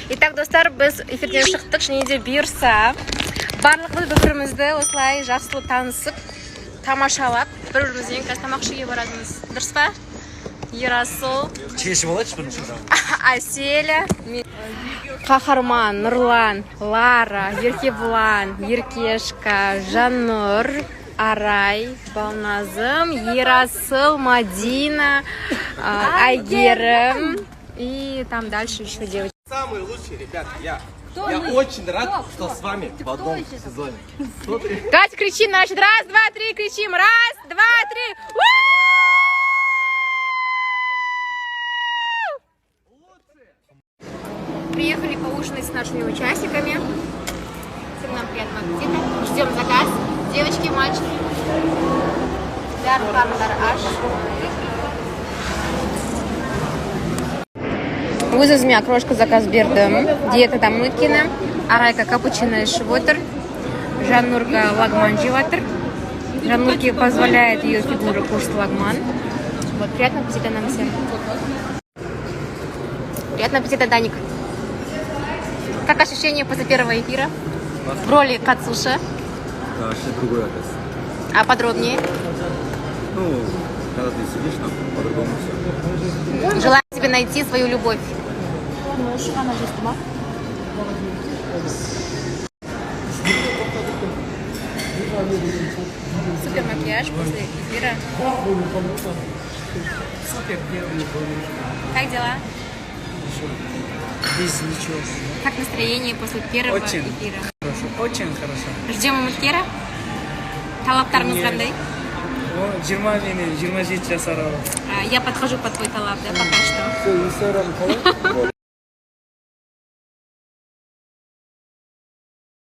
Итак, достар, біз эфирден шықтық, және де бұйырса барлығымыз бір-бірімізді осылай жақсылы танысып, тамашалап, бір-бірімізбен қазір тамақ ішуге баратынбыз. Дұрыс па? Ерасыл, Чешіп алайыншы бірінші. Әселя, Қахарман, Нұрлан, Лара, Еркебұлан, Еркешка, Жаннұр, Арай, Балназым, Ерасыл, Мадина, Айгерім и там дальше еще девочки. Самые лучшие ребята, я очень рад, что с вами в одном сезоне. Катя, кричим, значит, раз, два, три, кричим, раз, два, три. Приехали поужинать с нашими участниками. Всем нам приятного аппетита. Ждем заказ. Девочки, мальчики. Өзіме окрошка заказ бердім. Диета там өткені. Арайка капучино ішіп отыр. Жаннурга лагман жеп отыр. Жаннурке позволяет ее фигура кушать лагман. Вот, приятного аппетита нам всем. Приятного аппетита, Даник. Как ощущения после первого эфира? В роли Кацуша. Да, вообще другой адрес. А подробнее? Ну, когда ты сидишь там, по-другому все. Желаю тебе найти свою любовь. Супер макияж после эфира. Супер первый. Как дела? Без ничего. Как настроение после первого Очень эфира? хорошо. Очень хорошо. Ждем үміткері. Талаптарыңыз қандай? О, 20 мені 27 жасар. Я подхожу под твой талап, да, пока что.